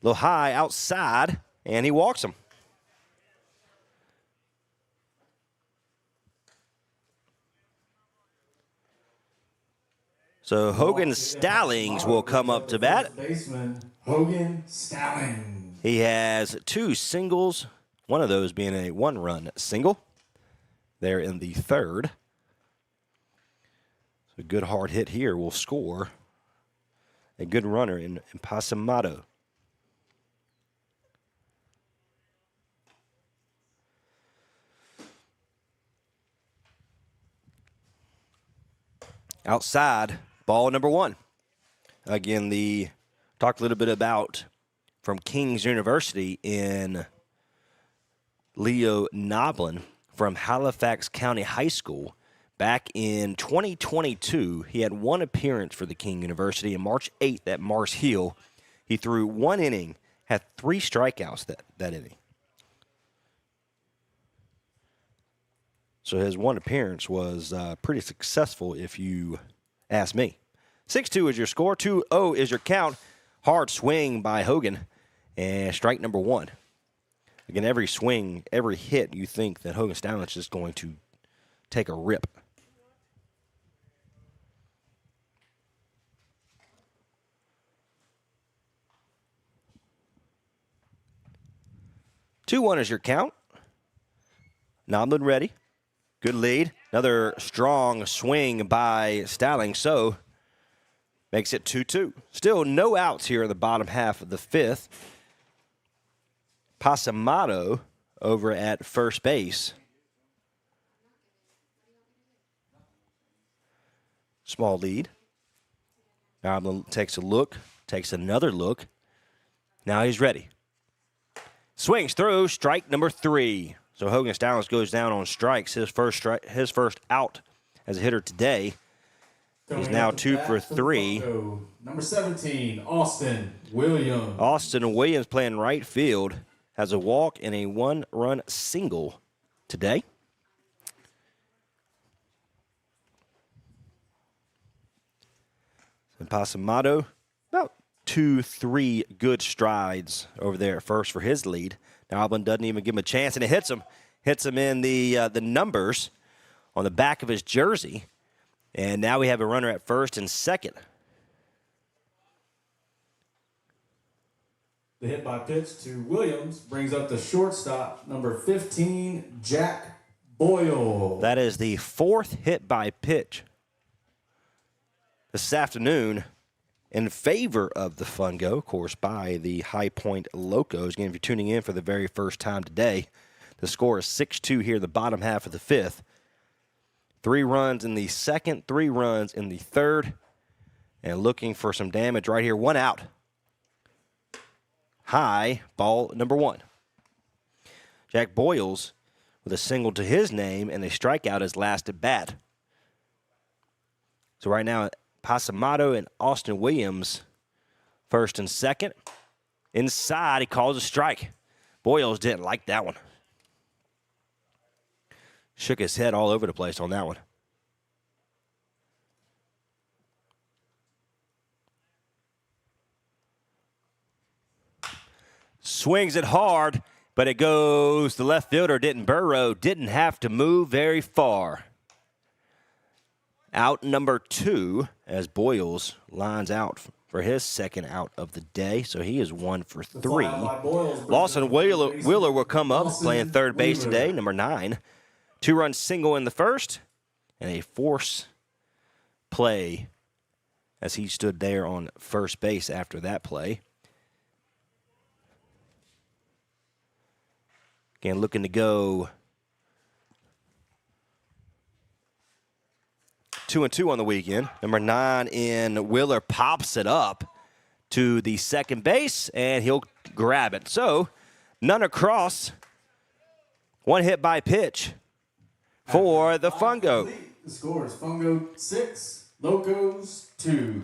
little high outside, and he walks him. So Hogan Stallings will come up to bat. Baseman Hogan Stallings. He has 2 singles, one of those being a 1-run single. There in the 3rd. So a good hard hit here will score a good runner in Pasamato. Outside, ball number 1. Again, talked a little bit about from King's University in Leo Noblin from Halifax County High School. Back in 2022, he had 1 appearance for the King University. On March 8th at Mars Hill, he threw 1 inning, had 3 strikeouts that inning. So his 1 appearance was pretty successful, if you ask me. 6-2 is your score. 2-0 is your count. Hard swing by Hogan, and strike number 1. Again, every swing, every hit, you think that Hogan Stallings is going to take a rip. Two-one is your count. Noblin ready. Good lead. Another strong swing by Stallings, so makes it 2-2. Still no outs here in the bottom half of the 5th. Pasamato over at first base. Small lead. Noblin takes a look, takes another look. Now he's ready. Swings through, strike number 3. So Hogan Stallings goes down on strikes, his first out as a hitter today. He's now 2 for 3. Number 17, Austin Williams. Austin Williams playing right field has a walk and a 1-run single today. And Pasamato, about 2-3 good strides over there at first for his lead. Noblin doesn't even give him a chance, and it hits him. Hits him in the numbers on the back of his jersey. And now we have a runner at first and second. The hit by pitch to Williams brings up the shortstop, number 15, Jack Boyle. That is the 4th hit by pitch this afternoon in favor of the Fungo, of course, by the High Point Locos. Again, if you're tuning in for the very first time today, the score is 6-2 here in the bottom half of the 5th. 3 runs in the 2nd, 3 runs in the 3rd, and looking for some damage right here. 1 out. High, ball number 1. Jack Boyles with a single to his name and a strikeout his last at bat. So right now, Pasamato and Austin Williams, first and second. Inside, he calls a strike. Boyles didn't like that one. Shook his head all over the place on that one. Swings it hard, but it goes. The left fielder didn't have to move very far. Out number 2 as Boyles lines out for his second out of the day. So he is 1 for 3. Lawson Wheeler will come up playing third base today, number 9. 2-run single in the first and a force play as he stood there on first base after that play. Again, looking to go 2-2 on the weekend. Number 9 in Wheeler pops it up to the second base, and he'll grab it. So, none across. 1 hit by pitch for the Fungo. The score is Fungo 6, Locos 2.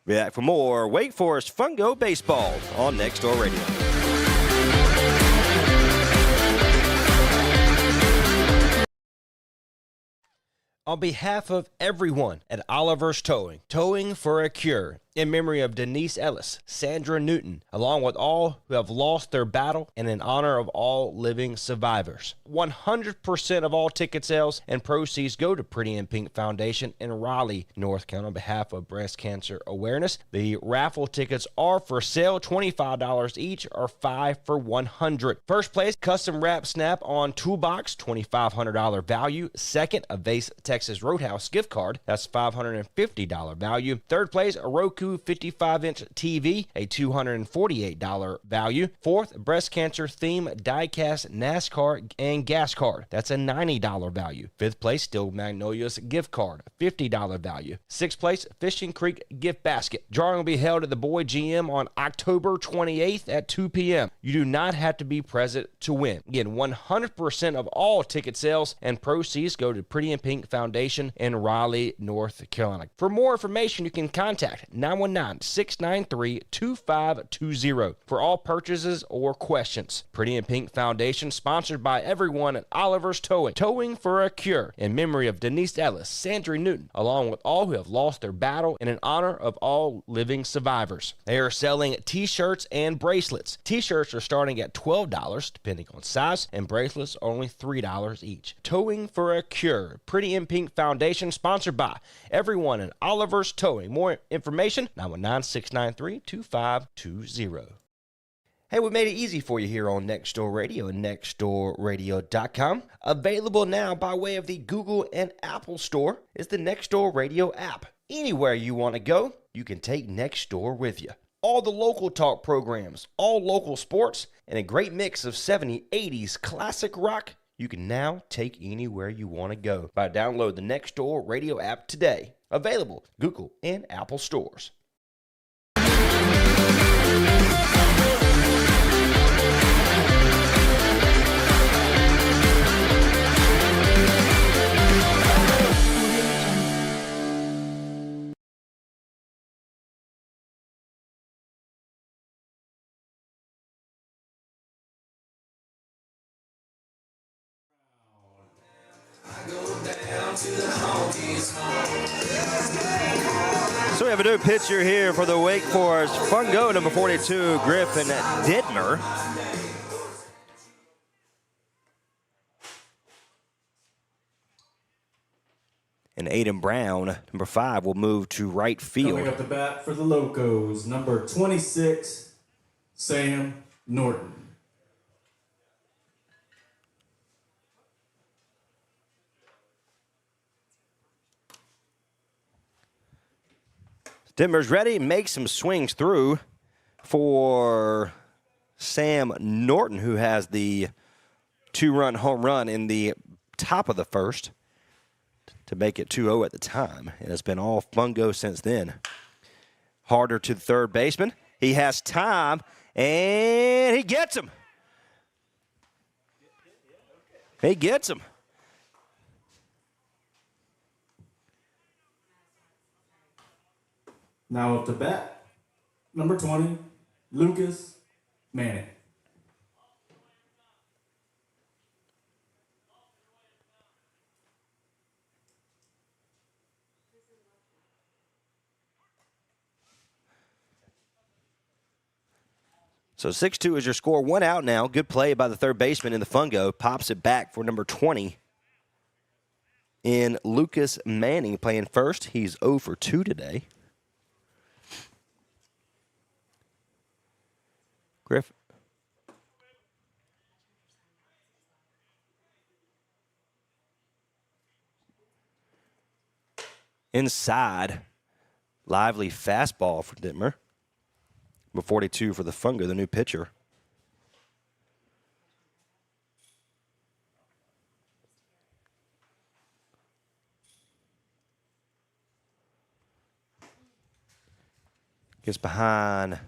Be back for more Wake Forest Fungo baseball on Next Door Radio. On behalf of everyone at Oliver's Towing, towing for a cure, in memory of Denise Ellis, Sandra Newton, along with all who have lost their battle and in honor of all living survivors. 100% of all ticket sales and proceeds go to Pretty in Pink Foundation in Raleigh, North Carolina on behalf of breast cancer awareness. The raffle tickets are for sale, $25 each or 5 for $100. First place, custom wrap snap-on toolbox, $2,500 value. Second, a Vase Texas Roadhouse gift card, that's $550 value. Third place, a Roku 55-inch TV, a $248 value. Fourth, breast cancer theme die-cast NASCAR and gas card, that's a $90 value. Fifth place, Steel Magnolias gift card, $50 value. Sixth place, Fishing Creek gift basket. Drawing will be held at the Boyd GM on October 28th at 2 p.m. You do not have to be present to win. Again, 100% of all ticket sales and proceeds go to Pretty in Pink Foundation in Raleigh, North Carolina. For more information, you can contact 919-693-2520 for all purchases or questions. Pretty in Pink Foundation, sponsored by everyone at Oliver's Towing. Towing for a cure in memory of Denise Ellis, Sandra Newton, along with all who have lost their battle and in honor of all living survivors. They are selling t-shirts and bracelets. T-shirts are starting at $12 depending on size, and bracelets are only $3 each. Towing for a cure. Pretty in Pink Foundation, sponsored by everyone at Oliver's Towing. More information, 919-693-2520. Hey, we made it easy for you here on Next Door Radio and nextdoorradio.com. Available now by way of the Google and Apple Store is the Next Door Radio app. Anywhere you want to go, you can take Next Door with you. All the local talk programs, all local sports, and a great mix of 70s, 80s, classic rock, you can now take anywhere you want to go by download the Next Door Radio app today. Available Google and Apple stores. So we have a new pitcher here for the Wake Forest Fungo, number 42, Griffin Dittmer. And Aiden Brown, number 5, will move to right field. Coming up the bat for the Locos, number 26, Sam Norton. Dittmer's ready, makes some swings through for Sam Norton, who has the 2-run home run in the top of the first to make it 2-0 at the time. And it's been all Fungo since then. Harder to the third baseman. He has time, and he gets him. He gets him. Now up to bat, number 20, Lucas Manning. So 6-2 is your score. 1 out now. Good play by the third baseman in the Fungo. Pops it back for number 20 in Lucas Manning playing first. He's 0 for 2 today. Griff. Inside. Lively fastball for Dittmer. Number 42 for the Fungo, the new pitcher. Gets behind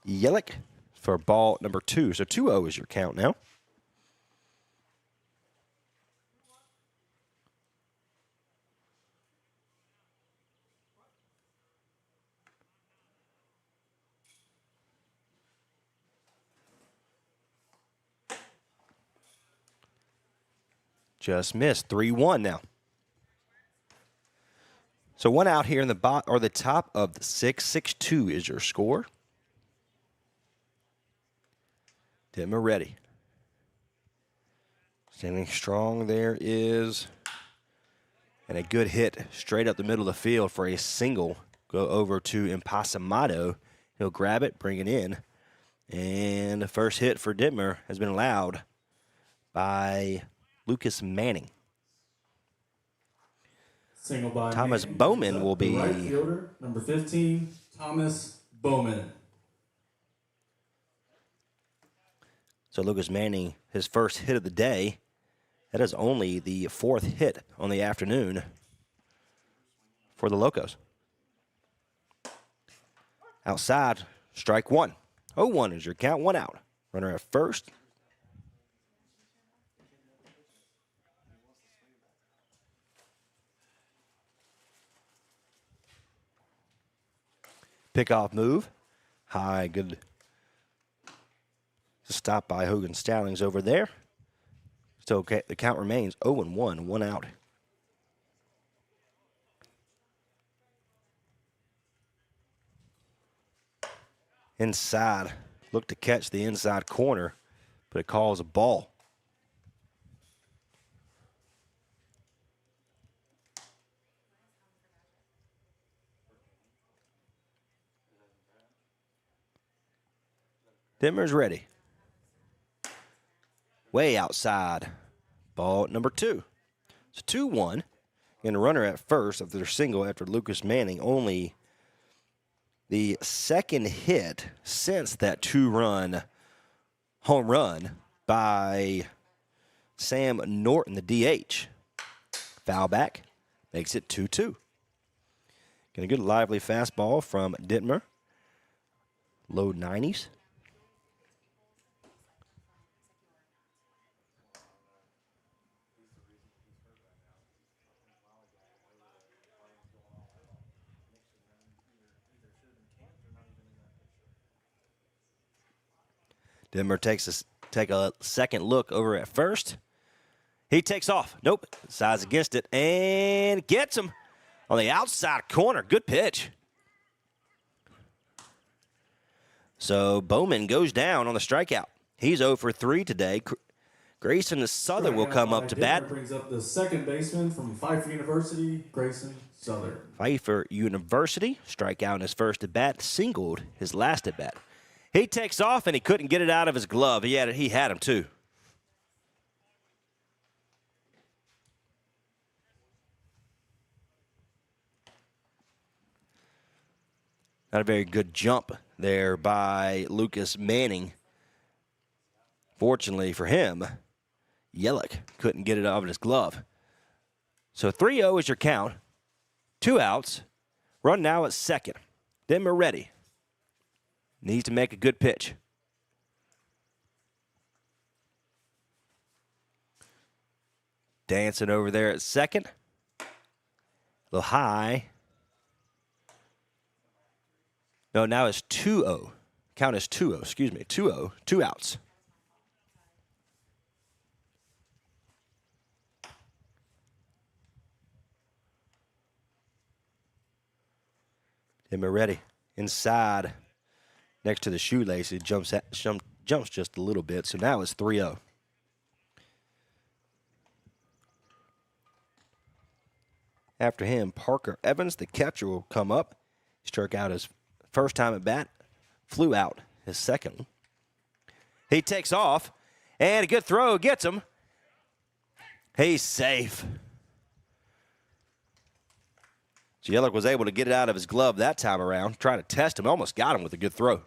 Yelich for ball number 2. So 2-0 is your count now. Just missed. 3-1 now. So one out here in the top of the 6-6-2 is your score. Ditmer ready. Standing strong there is, and a good hit straight up the middle of the field for a single. Go over to Impasamado. He'll grab it, bring it in. And the first hit for Ditmer has been allowed by Lucas Manning. Single by Thomas Manning. Bowman will be the right fielder, number 15, Thomas Bowman. So Lucas Manning, his first hit of the day. That is only the fourth hit on the afternoon for the Locos. Outside, strike one. 0-1 is your count, one out. Runner at first. Pickoff move. High, good. Stop by Hogan Stallings over there. So okay, the count remains 0-1, one out. Inside. Look to catch the inside corner, but it calls a ball. Ditmer's ready. Way outside. Ball number 2. It's 2-1. And a runner at first after their single after Lucas Manning. Only the second hit since that 2-run home run by Sam Norton, the DH. Foul back. Makes it 2-2. Get a good lively fastball from Ditmer. Low 90s. Ditmer take a second look over at first. He takes off. Nope. Sides against it and gets him on the outside corner. Good pitch. So Bowman goes down on the strikeout. He's 0 for 3 today. Grayson Southern will come up to bat. Brings up the second baseman from Pfeiffer University, Grayson Southern. Pfeiffer University, strikeout in his first at bat, singled his last at bat. He takes off and he couldn't get it out of his glove. He had him too. Not a very good jump there by Lucas Manning. Fortunately for him, Yelich couldn't get it out of his glove. So 3-0 is your count. 2 outs. Run now at second. Ditmer ready. Needs to make a good pitch. Dancing over there at second. A little high. No, now it's 2-0. Count is 2-0, excuse me. 2-0, 2 outs. Ditmer ready. Inside. Next to the shoelace, it jumps just a little bit. So now it's 3-0. After him, Parker Evans, the catcher, will come up. He struck out his first time at bat, flew out his second. He takes off, and a good throw gets him. He's safe. Yelich was able to get it out of his glove that time around, trying to test him. Almost got him with a good throw.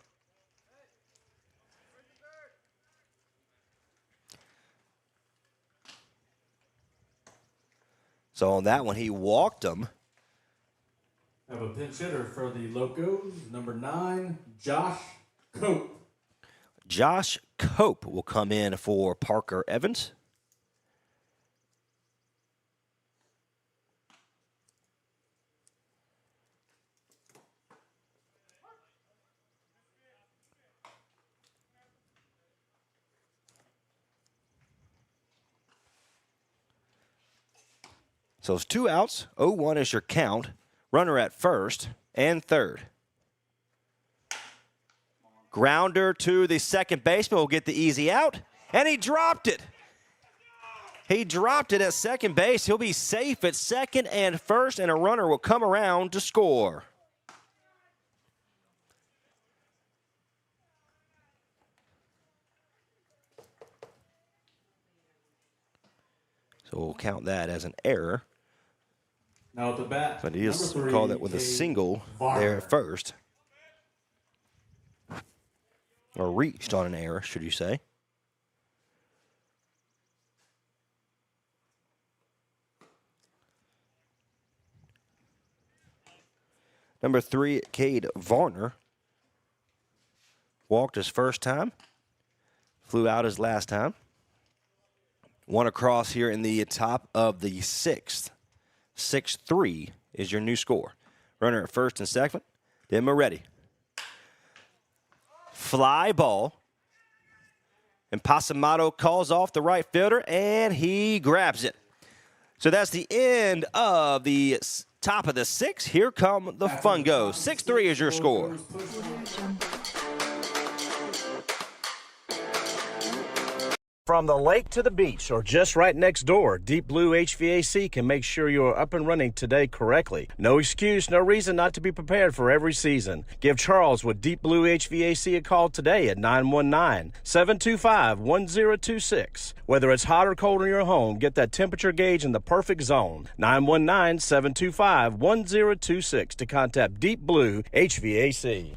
So on that one, he walked him. Have a pinch hitter for the Locos, number 9, Josh Cope. Josh Cope will come in for Parker Evans. So it's 2 outs. 0-1 is your count. Runner at first and third. Grounder to the second baseman will get the easy out, and he dropped it. He dropped it at second base. He'll be safe at second and first, and a runner will come around to score. So we'll count that as an error. Now at the bat, But he is number 3, called it with a Cade single Varner. there at first. Or reached on an error, should you say. Number 3, Cade Varner. Walked his first time. Flew out his last time. One across here in the top of the sixth. 6-3 is your new score. Runner at first and second. Then we're ready. Fly ball. And Pasamato calls off the right fielder, and he grabs it. So that's the end of the top of the sixth. Here come the Fungo. 6-3 is your score. From the lake to the beach or just right next door, Deep Blue HVAC can make sure you're up and running today correctly. No excuse, no reason not to be prepared for every season. Give Charles with Deep Blue HVAC a call today at 919-725-1026. Whether it's hot or cold in your home, get that temperature gauge in the perfect zone. 919-725-1026 to contact Deep Blue HVAC.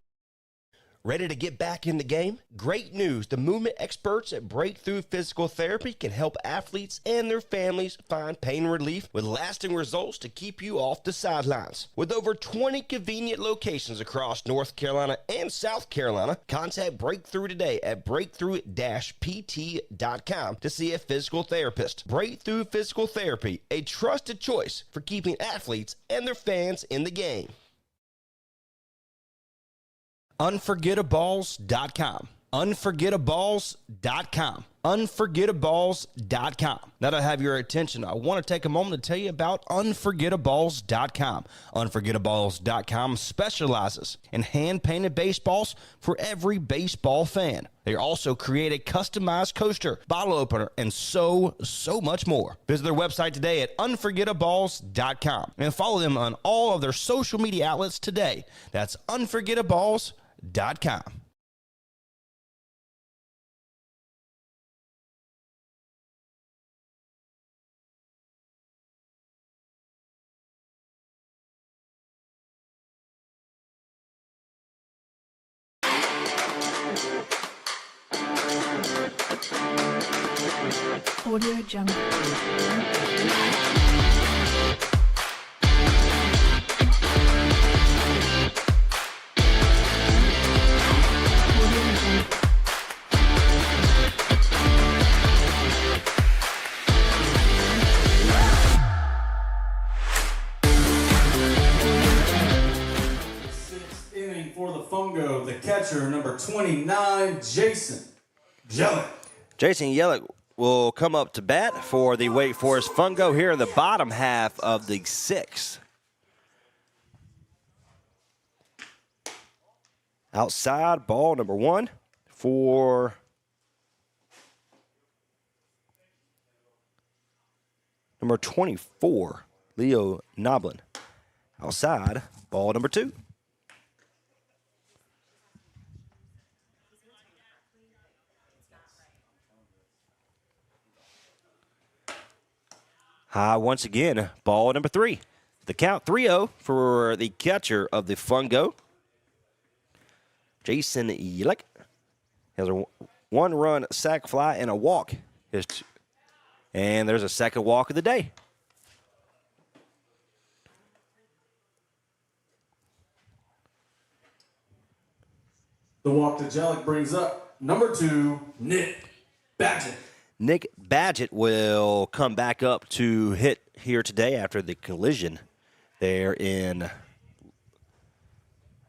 Ready to get back in the game? Great news. The movement experts at Breakthrough Physical Therapy can help athletes and their families find pain relief with lasting results to keep you off the sidelines. With over 20 convenient locations across North Carolina and South Carolina, contact Breakthrough today at breakthrough-pt.com to see a physical therapist. Breakthrough Physical Therapy, a trusted choice for keeping athletes and their fans in the game. Unforgettaballs.com. Unforgettaballs.com. Unforgettaballs.com. Now that I have your attention, I want to take a moment to tell you about Unforgettaballs.com. Unforgettaballs.com specializes in hand-painted baseballs for every baseball fan. They also create a customized coaster, bottle opener, and so much more. Visit their website today at unforgettaballs.com and follow them on all of their social media outlets today. That's unforgettaballs.com. Audio Jungle. Sixth inning for the Fungo, the catcher, number 29, Jason Jellick. Jason Yellick will come up to bat for the Wake Forest Fungo here in the bottom half of the sixth. Outside, ball number 1 for number 24, Leo Noblin. Outside, ball number 2. High once again, ball number 3. The count 3-0 for the catcher of the Fungo. Jason Yellick has a 1-run sac fly and a walk. And there's a second walk of the day. The walk to Jellick brings up number 2, Nick Badgett. Nick Badgett will come back up to hit here today after the collision there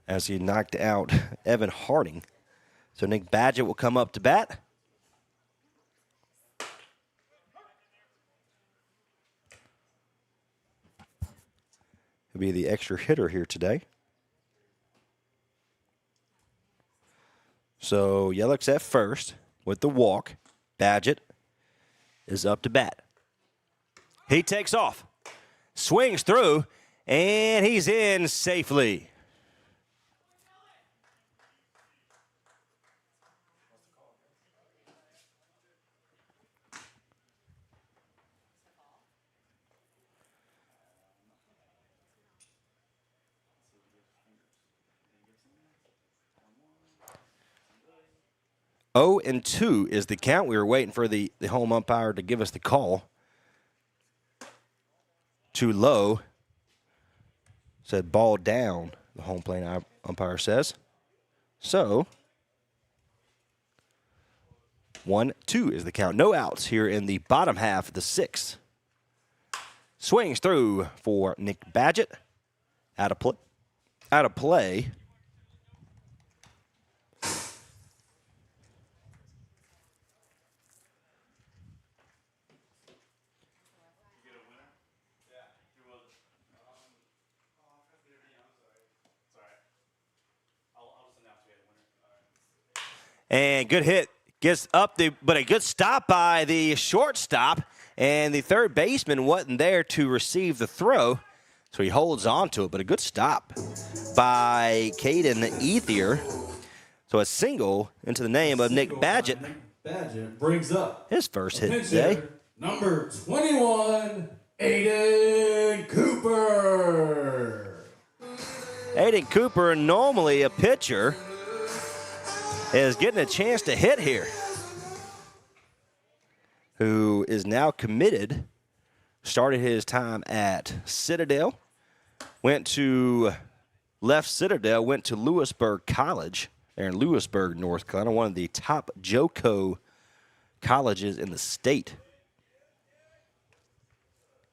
as he knocked out Evan Harding. So Nick Badgett will come up to bat. will be the extra hitter here today. So Yelich at first with the walk. Badgett is up to bat. He takes off, swings through, and he's in safely. Oh, and 2 is the count. We were waiting for the home umpire to give us the call. Too low. Said ball down, the home plate umpire says. So, 1-2 is the count. No outs here in the bottom half of the 6th. Swings through for Nick Badgett. Out of play. And good hit. Gets up, but a good stop by the shortstop. And the third baseman wasn't there to receive the throw, so he holds on to it. But a good stop by Caden Ethier. So a single into the name of Nick Badgett. Nick Badgett brings up His first hit pinch today. hitter, number 21, Aiden Cooper. Aiden Cooper, normally a pitcher, is getting a chance to hit here. Who is now committed, started his time at Citadel, left Citadel, went to Lewisburg College, there in Lewisburg, North Carolina, one of the top JOCO colleges in the state.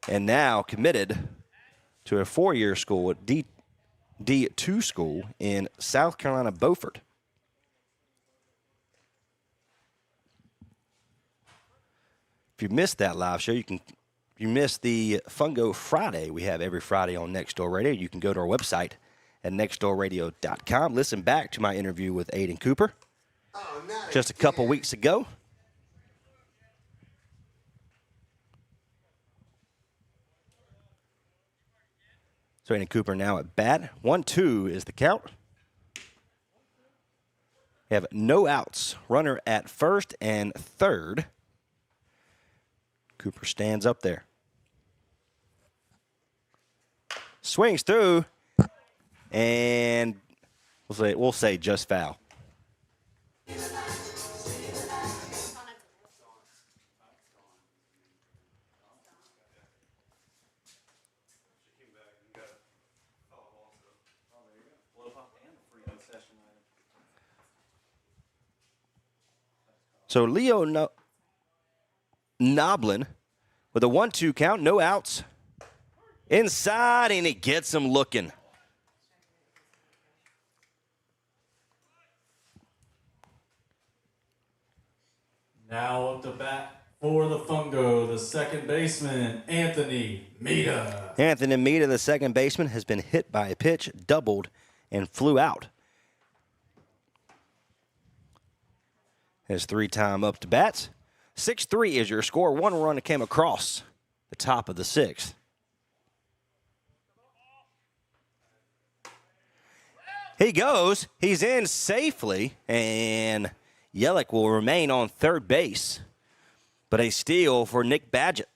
And now committed to a 4-year school at D2 school in South Carolina, Beaufort. If you missed that live show, you missed the Fungo Friday we have every Friday on Next Door Radio. You can go to our website at nextdoorradio.com. Listen back to my interview with Aiden Cooper just a couple weeks ago. So Aiden Cooper now at bat. 1-2 is the count. We have no outs. Runner at first and third. Cooper stands up there. Swings through, and we'll say just foul. So Leo Noblin with a 1-2 count, no outs. Inside, and he gets him looking. Now up to bat for the Fungo, the second baseman, Anthony Mita. Anthony Mita, the second baseman, has been hit by a pitch, doubled, and flew out. His 3-time up to bats. 6-3 is your score. One run that came across the top of the 6th. He goes. He's in safely, and Yelich will remain on third base. But a steal for Nick Badgett.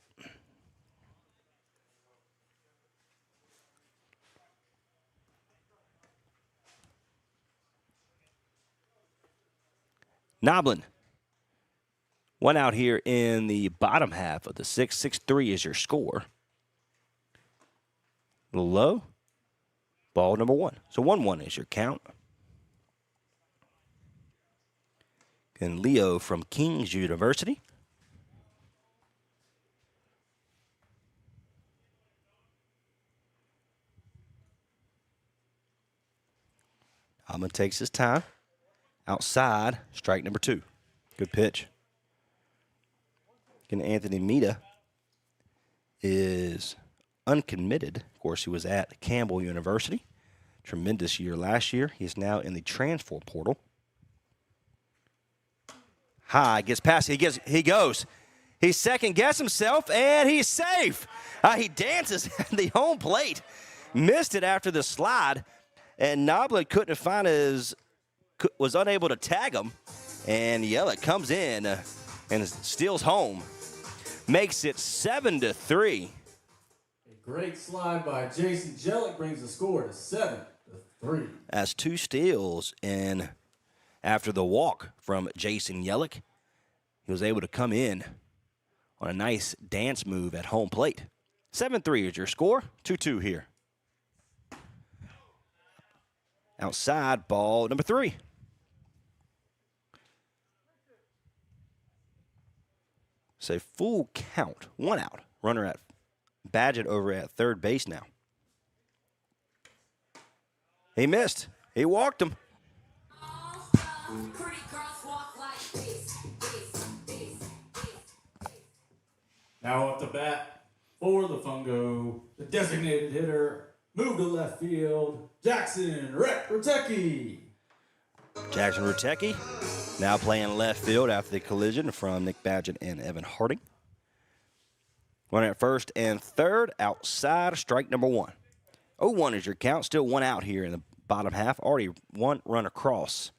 Noblin. One out here in the bottom half of the 6th. 6-3 is your score. A little low. Ball number 1. So 1-1 is your count. And Leo from King's University. Alman takes his time. Outside, strike number 2. Good pitch. And Anthony Mita is uncommitted. Of course, he was at Campbell University. Tremendous year last year. He's now in the transfer portal. High, gets past, he goes. He second-guessed himself, and he's safe. He dances at the home plate. Missed it after the slide, and Noblin couldn't find was unable to tag him. And Yelich comes in and steals home. Makes it 7-3. A great slide by Jason Jellick brings the score to 7-3. As 2 steals, and after the walk from Jason Yelich, he was able to come in on a nice dance move at home plate. 7-3 is your score. 2-2 here. Outside, ball number 3. So full count, 1 out. Runner at Badgett over at third base now. He missed. He walked him. Now up to bat for the Fungo, the designated hitter, move to left field, Jackson Rutecki. Jackson Rutecki now playing left field after the collision from Nick Badgett and Evan Harding. Runner at first and third, outside, strike number 1. 0-1 is your count. Still 1 out here in the bottom half. Already 1 run across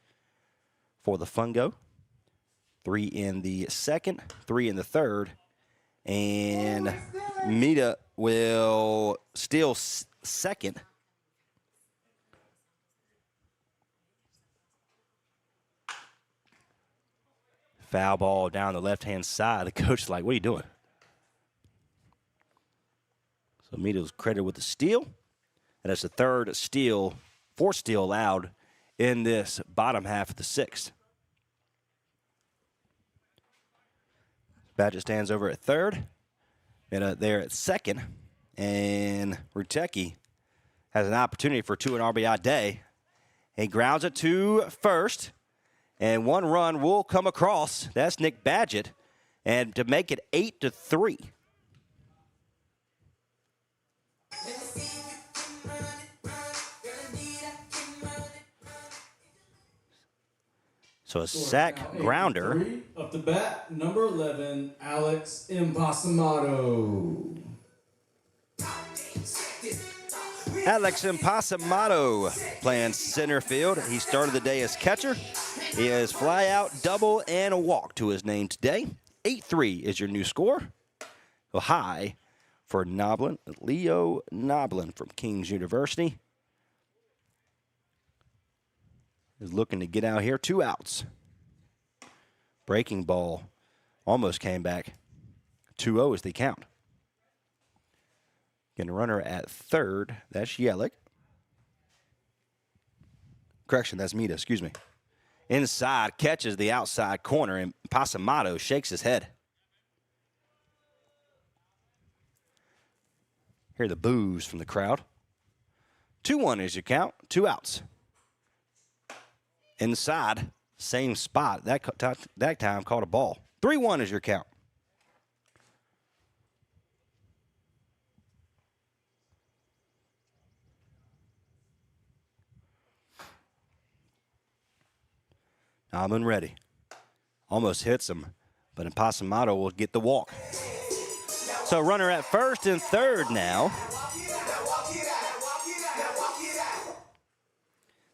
for the Fungo. 3 in the second, 3 in the third. And Mita will steal second. Foul ball down the left-hand side. The coach is like, what are you doing? So Mita was credited with the steal. And that's the third steal, 4th steal allowed in this bottom half of the 6th. Badgett stands over at third. Mita there at second. And Rutecki has an opportunity for 2 RBI day. He grounds it to first. And 1 run will come across. That's Nick Badgett. And to make it 8-3. So a sack grounder. Up the bat, number 11, Alex Impasamato. Alex Impasamato playing center field. He started the day as catcher. He has fly out, double, and a walk to his name today. 8-3 is your new score. So high for Noblin, Leo Noblin from King's University. Is looking to get out here. 2 outs. Breaking ball almost came back. 2-0 is the count. Getting a runner at third. That's Yelich. Correction, that's Mita, excuse me. Inside, catches the outside corner, and Pasamato shakes his head. Hear the boos from the crowd. 2-1 is your count. 2 outs. Inside, same spot. That time caught a ball. 3-1 is your count. Almond ready. Almost hits him, but Impasamato will get the walk. So runner at first and third now.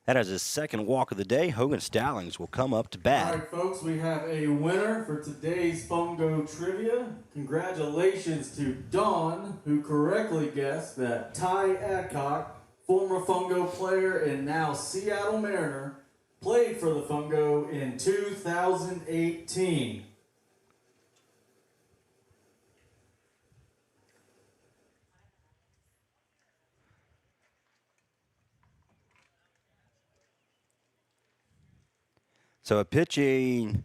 That is his second walk of the day. Hogan Stallings will come up to bat. All right, folks, we have a winner for today's Fungo Trivia. Congratulations to Dawn, who correctly guessed that Ty Adcock, former Fungo player and now Seattle Mariner, played for the Fungo in 2018. So a pitching.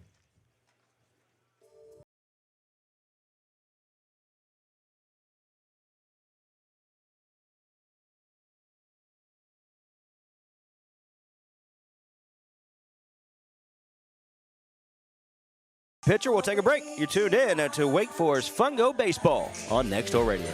Pitcher, we'll take a break. You're tuned in to Wake Forest Fungo Baseball on Next Door Radio.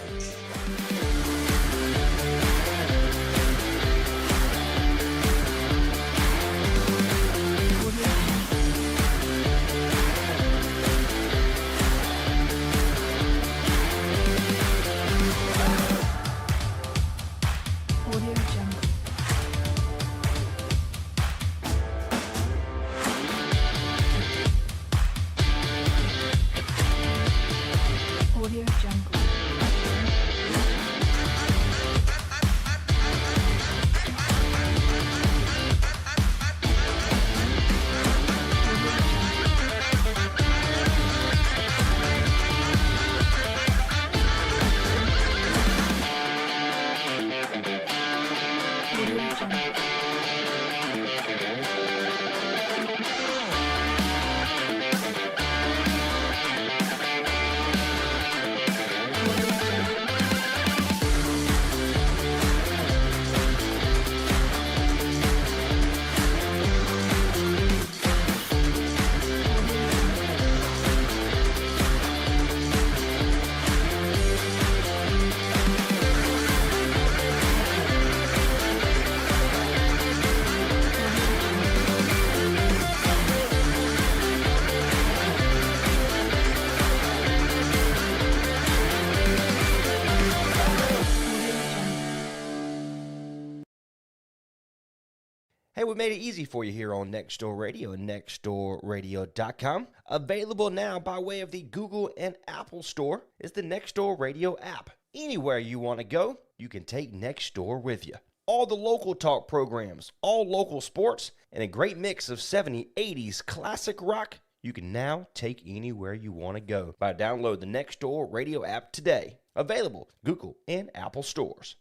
Hey, we made it easy for you here on Next Door Radio and nextdoorradio.com. Available now by way of the Google and Apple Store is the Next Door Radio app. Anywhere you want to go, you can take Next Door with you. All the local talk programs, all local sports, and a great mix of 70s, 80s classic rock you can now take anywhere you want to go by download the Next Door Radio app today. Available Google and Apple stores.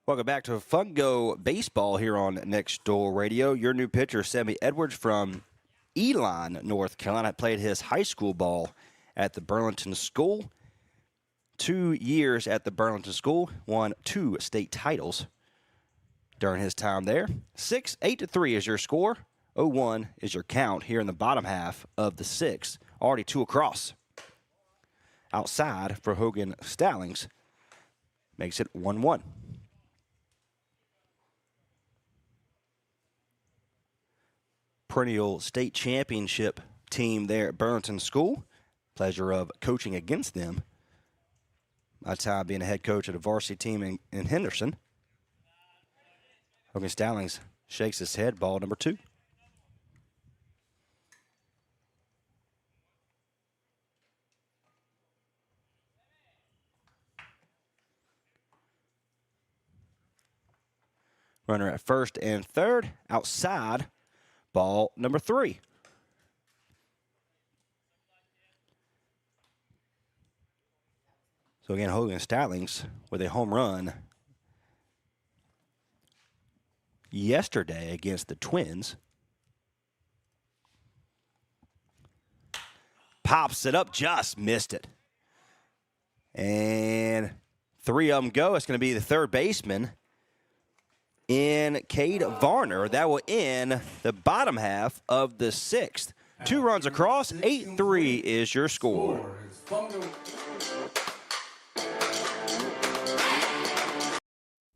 Welcome back to Fungo Baseball here on Next Door Radio. Your new pitcher, Sammy Edwards from Elon, North Carolina, played his high school ball at the Burlington School. 2 years at the Burlington School, won 2 state titles during his time there. 8-3 is your score. 0-1 is your count here in the bottom half of the 6th. Already 2 across. Outside for Hogan Stallings. Makes it 1-1. Perennial state championship team there at Burlington School. Pleasure of coaching against them. My time being a head coach at a varsity team in Henderson. Hogan Stallings shakes his head. Ball number 2. Runner at first and third. Outside. Ball number 3. So again, Hogan Stallings with a home run yesterday against the Twins. Pops it up, just missed it. And 3 of them go. It's going to be the third baseman in Cade Varner. That will end the bottom half of the 6th. 2 runs across, 8-3 is your score.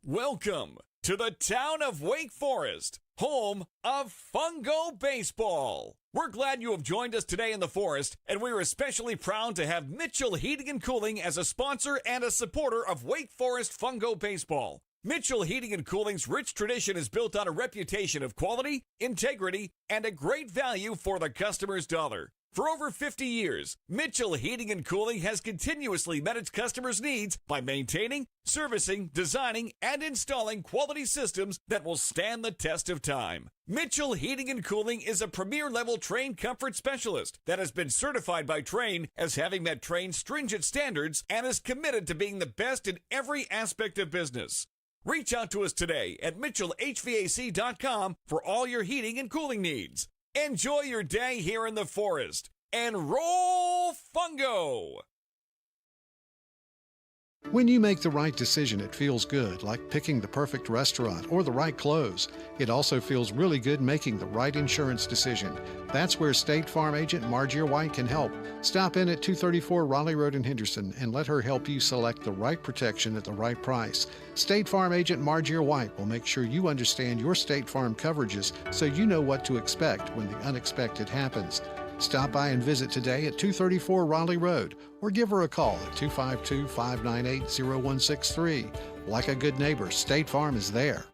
Welcome to the town of Wake Forest, home of Fungo Baseball. We're glad you have joined us today in the Forest, and we're especially proud to have Mitchell Heating and Cooling as a sponsor and a supporter of Wake Forest Fungo Baseball. Mitchell Heating and Cooling's rich tradition is built on a reputation of quality, integrity, and a great value for the customer's dollar. For over 50 years, Mitchell Heating and Cooling has continuously met its customers' needs by maintaining, servicing, designing, and installing quality systems that will stand the test of time. Mitchell Heating and Cooling is a premier-level Trane comfort specialist that has been certified by Trane as having met Trane's stringent standards and is committed to being the best in every aspect of business. Reach out to us today at MitchellHVAC.com for all your heating and cooling needs. Enjoy your day here in the Forest and roll Fungo! When you make the right decision, it feels good, like picking the perfect restaurant or the right clothes. It also feels really good making the right insurance decision. That's where State Farm agent Margier White can help. Stop in at 234 Raleigh Road in Henderson and let her help you select the right protection at the right price. State Farm agent Margier White will make sure you understand your State Farm coverages so you know what to expect when the unexpected happens. Stop by and visit today at 234 Raleigh Road or give her a call at 252-598-0163. Like a good neighbor, State Farm is there.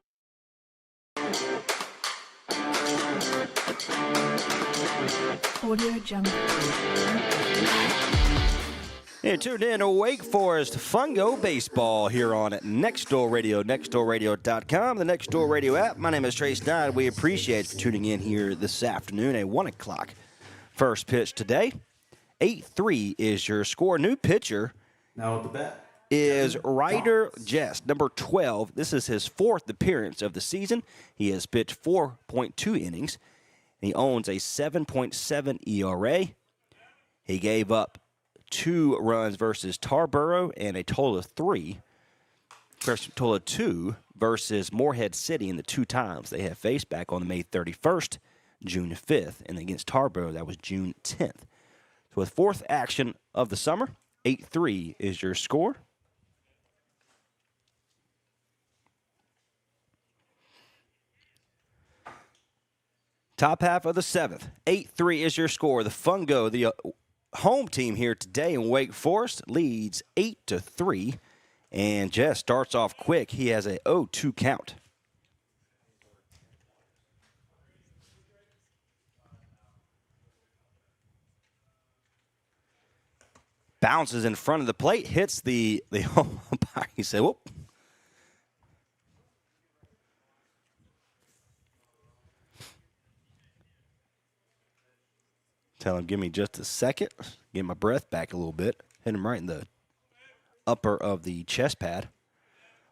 Audio Jungle. You're tuned in to Wake Forest Fungo Baseball here on Next Door Radio, nextdoorradio.com, the Next Door Radio app. My name is Trace Dodd. We appreciate you tuning in here this afternoon at 1 o'clock. First pitch today, 8-3 is your score. New pitcher Now at the bat is Ryder Jest, number 12. This is his 4th appearance of the season. He has pitched 4.2 innings. He owns a 7.7 ERA. He gave up 2 runs versus Tarboro and a total of 3. First total of 2 versus Morehead City in the 2 times they have faced back on May 31st. June 5th, and against Tarboro, that was June 10th. So with 4th action of the summer, 8-3 is your score. Top half of the 7th, 8-3 is your score. The Fungo, the home team here today in Wake Forest, leads 8-3, and Jess starts off quick. He has a 0-2 count. bounces in front of the plate, hits the home umpire. He said, whoop. Tell him, give me just a second. Get my breath back a little bit. Hit him right in the upper of the chest pad.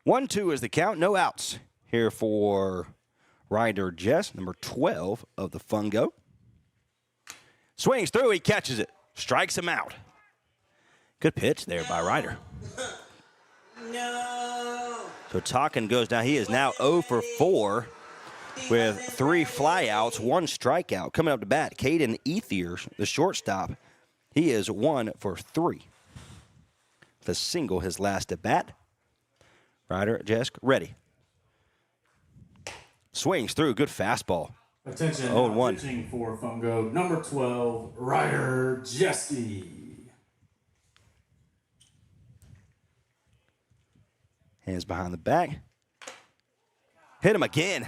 1-2 is the count. No outs here for Ryder Jess, number 12 of the Fungo. Swings through. He catches it. Strikes him out. Good pitch there by Ryder. No. So Talkin goes down. He is now 0 for 4 with 3 flyouts, 1 strikeout. Coming up to bat, Caden Ethier, the shortstop. He is 1 for 3. The single his last at bat. Ryder Jesk ready. Swings through. Good fastball. Attention, 0-1. pitching for Fungo, number 12, Ryder Jeske. Hands behind the back. Hit him again.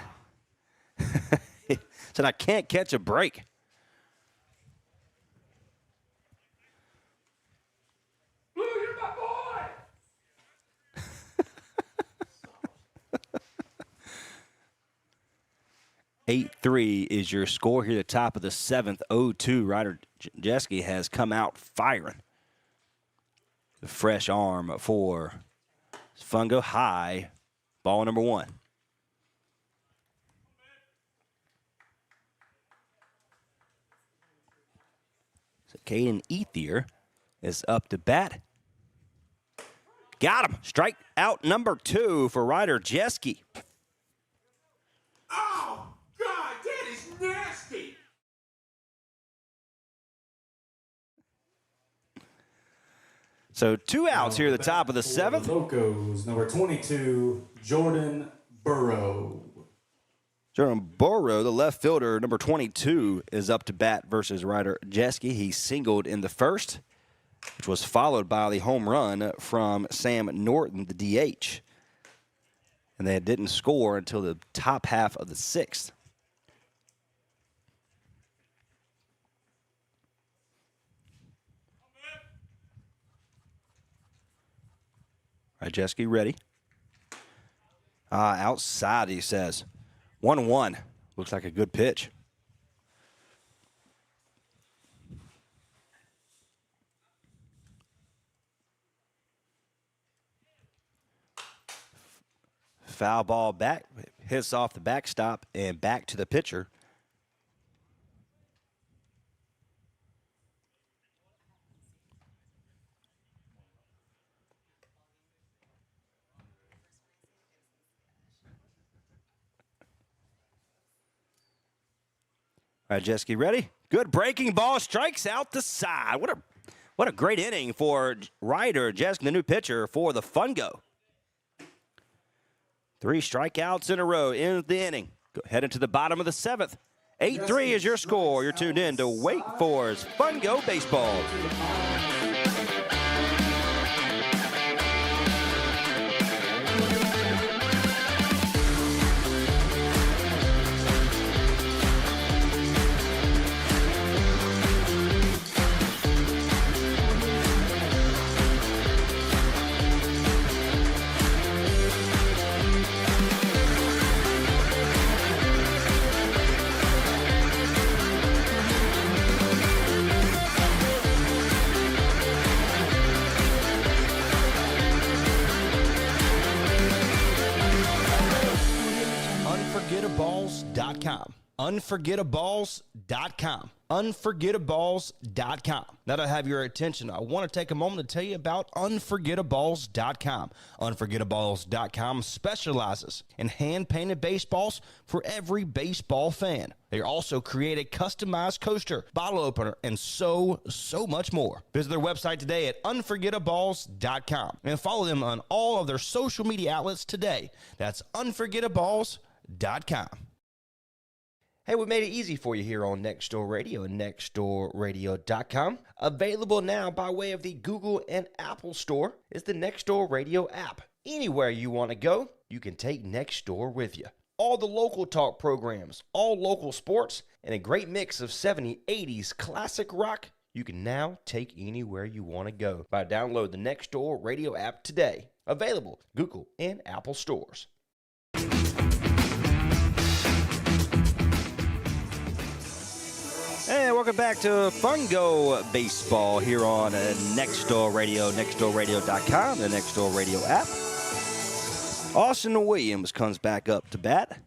Said, I can't catch a break. Blue, you're my boy. 8-3 is your score here at the top of the 7th. 0-2. Ryder Jeske has come out firing. The fresh arm for Fungo high. Ball number 1. So Caden Ethier is up to bat. Got him. Strike out number 2 for Ryder Jeske. Oh, God, that is nasty. So 2 outs here at the top of the 7th. Locos, number 22, Jordan Burrow. Jordan Burrow, the left fielder, number 22, is up to bat versus Ryder Jeske. He singled in the first, which was followed by the home run from Sam Norton, the DH. And they didn't score until the top half of the 6th. All right, Jeske ready. Outside, he says. 1-1. Looks like a good pitch. Foul ball back, hits off the backstop and back to the pitcher. All right, Jeske ready? Good breaking ball, strikes out the side. What a great inning for Ryder Jeske, the new pitcher for the Fungo. 3 strikeouts in a row in the inning. Heading to the bottom of the 7th. 8-3 is your score. You're tuned in to Wake Forest Fungo Baseball. Unforgettaballs.com. Unforgettaballs.com. Unforgettaballs.com. Now that I have your attention, I want to take a moment to tell you about Unforgettaballs.com. Unforgettaballs.com specializes in hand-painted baseballs for every baseball fan. They also create a customized coaster, bottle opener, and so much more. Visit their website today at Unforgettaballs.com and follow them on all of their social media outlets today. That's Unforgettaballs.com. Hey, we made it easy for you here on Next Door Radio and nextdoorradio.com. Available now by way of the Google and Apple Store is the Next Door Radio app. Anywhere you want to go, you can take Next Door with you. All the local talk programs, all local sports, and a great mix of 70s, 80s, classic rock, you can now take anywhere you want to go by download the Nextdoor Radio app today. Available Google and Apple stores. And welcome back to Fungo Baseball here on Nextdoor Radio, nextdoorradio.com, the Nextdoor Radio app. Austin Williams comes back up to bat.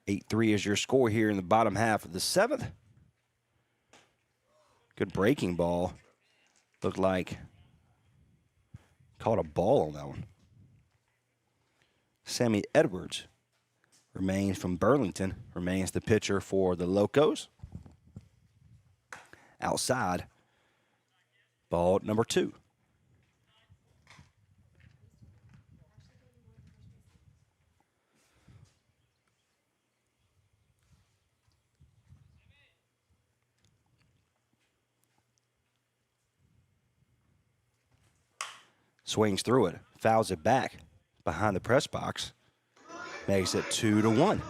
8-3 is your score here in the bottom half of the seventh. Good breaking ball. Looked like caught a ball on that one. Sammy Edwards remains from Burlington, remains the pitcher for the Locos. Outside, ball number 2. Swings through it, fouls it back behind the press box, makes it 2-1.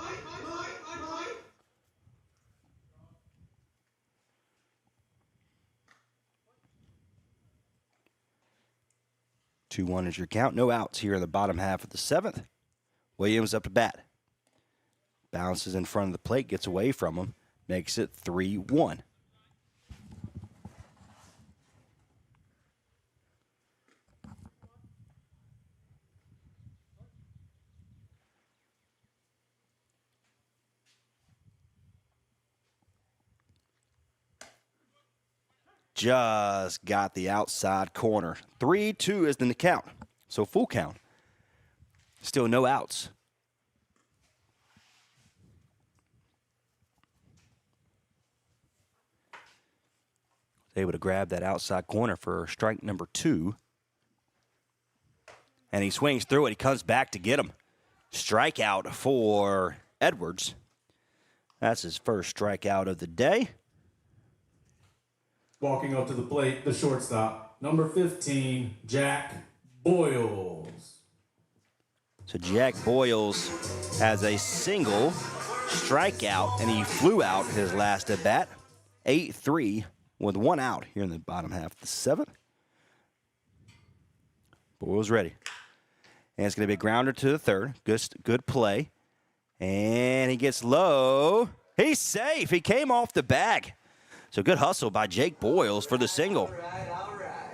Two one is your count. No outs here in the bottom half of the seventh. Williams up to bat. Bounces in front of the plate, gets away from him, makes it 3-1. Just got the outside corner. 3-2 is in the count. So full count. Still no outs. Able to grab that outside corner for strike number 2. And he swings through it. He comes back to get him. Strikeout for Edwards. That's his first strikeout of the day. Walking up to the plate, the shortstop, number 15, Jack Boyles. So Jack Boyles has a single strikeout, and he flew out his last at bat. 8-3 with 1 out here in the bottom half of the seventh. Boyles ready. And it's going to be a grounder to the third. Good play. And he gets low. He's safe. He came off the bag. So good hustle by Jake Boyles for the single. All right.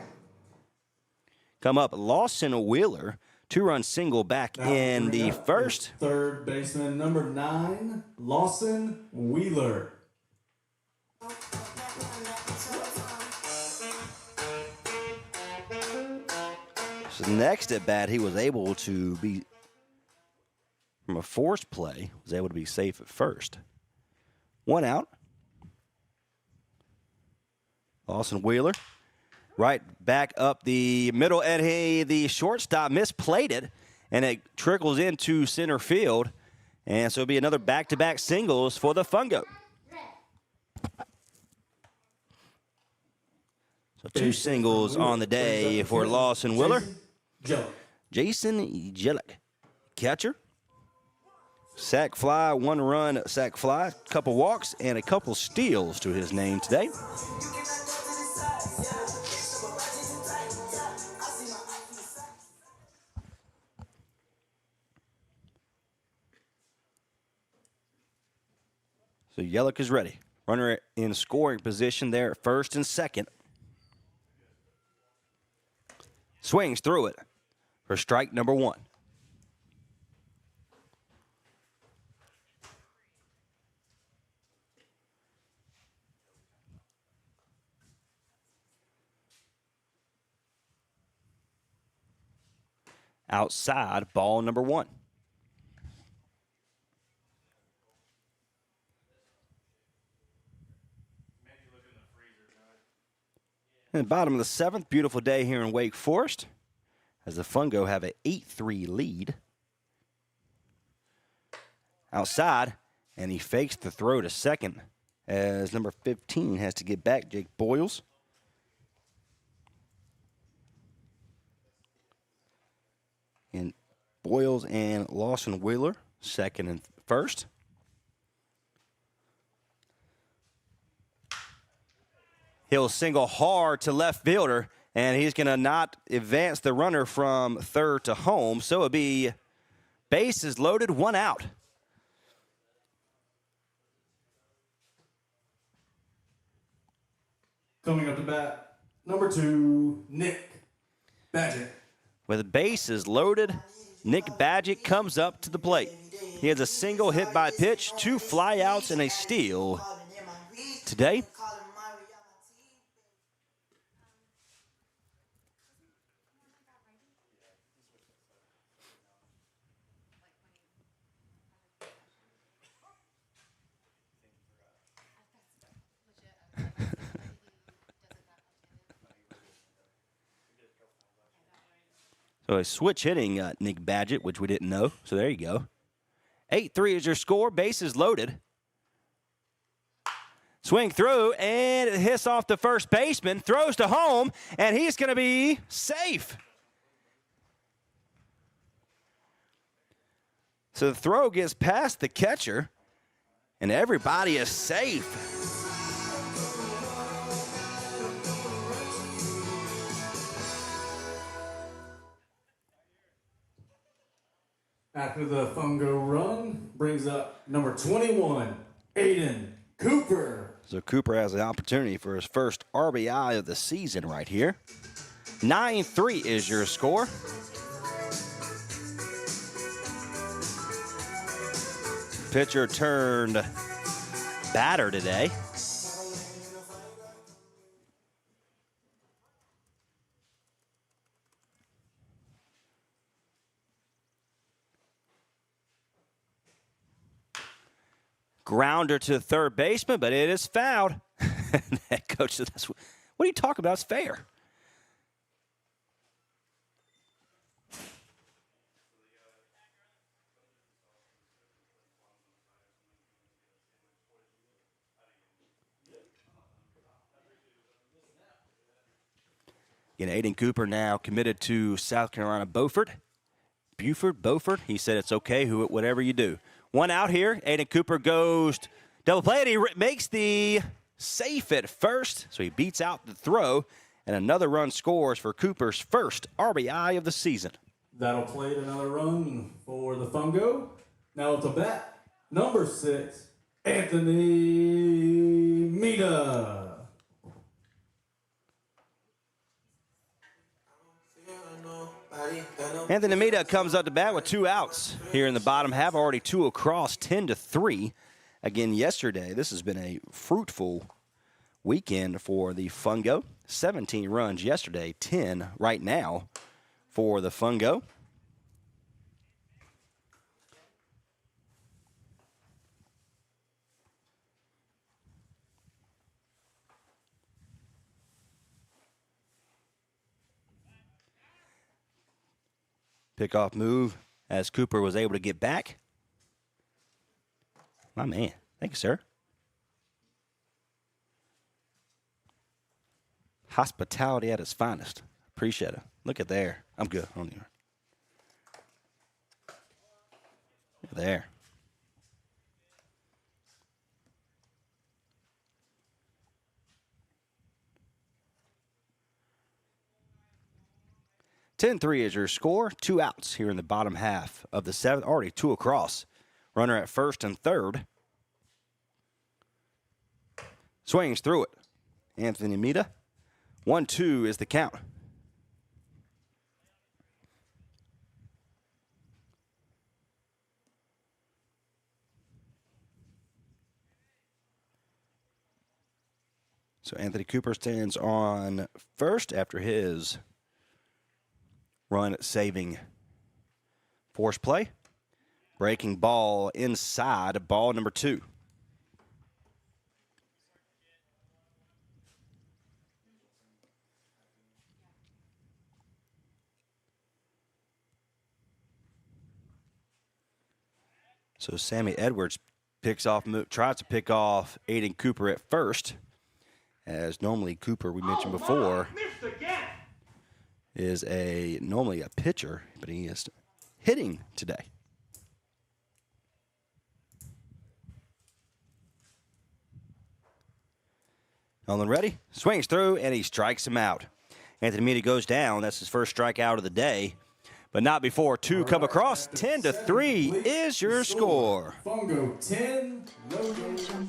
Come up, Lawson Wheeler, 2-run single back in the first. Third baseman, number 9, Lawson Wheeler. So next at bat, he was able to be, from a forced play, was able to be safe at first. 1 out. Lawson Wheeler, right back up the middle, and the shortstop misplayed it, and it trickles into center field, and so it'll be another back-to-back singles for the Fungo. So 2 singles on the day for Lawson Wheeler. Jason Jellick, catcher. Sack fly, 1-run sack fly, couple walks, and a couple steals to his name today. So Yellick is ready. Runner in scoring position there at first and second. Swings through it for strike number 1. Outside, ball number 1. In the bottom of the seventh, beautiful day here in Wake Forest as the Fungo have an 8-3 lead. Outside, and he fakes the throw to second as number 15 has to get back, Jake Boyles. And Boyles and Lawson Wheeler, second and first. He'll single hard to left fielder, and he's going to not advance the runner from third to home. So it'll be bases loaded, 1 out. Coming up to bat, number 2, Nick Badgett. With bases loaded, Nick Badgett comes up to the plate. He has a single hit by pitch, 2 flyouts, and a steal today. So a switch hitting Nick Badgett, which we didn't know. So there you go. 8-3 is your score. Bases loaded. Swing through, and it hits off the first baseman. Throws to home, and he's going to be safe. So the throw gets past the catcher, and everybody is safe. After the Fungo run, brings up number 21, Aiden Cooper. So Cooper has an opportunity for his first RBI of the season right here. 9-3 is your score. Pitcher turned batter today. Grounder to third baseman, but it is fouled. That coach said, what are you talking about? It's fair. Again, Aiden Cooper now committed to South Carolina Beaufort. Beaufort. He said it's okay, whatever you do. 1 out here. Aiden Cooper goes double play, and he makes the safe at first. So he beats out the throw, and another run scores for Cooper's first RBI of the season. That'll play another run for the Fungo. Now to bat, number 6, Anthony Mita. Anthony Mita comes up to bat with 2 outs here in the bottom half, already 2 across, 10-3. Again, yesterday, this has been a fruitful weekend for the Fungo. 17 runs yesterday, 10 right now for the Fungo. Pickoff move as Cooper was able to get back. My man. Thank you, sir. Hospitality at its finest. Appreciate it. Look at there. I'm good. Look at there. (10-3) is your score. 2 outs here in the bottom half of the 7th. Already 2 across. Runner at first and third. Swings through it. Anthony Mita. 1-2 is the count. So Anthony Cooper stands on first after his run saving force play. Breaking ball inside, ball number 2. So Sammy Edwards tries to pick off Aiden Cooper at first, as normally Cooper, we mentioned before, is normally a pitcher, but he is hitting today. Nolan ready, swings through, and he strikes him out. Anthony Meany goes down. That's his first strikeout of the day, but not before two come across. 10-3 is your score. Fungo 10, Audio Jungle.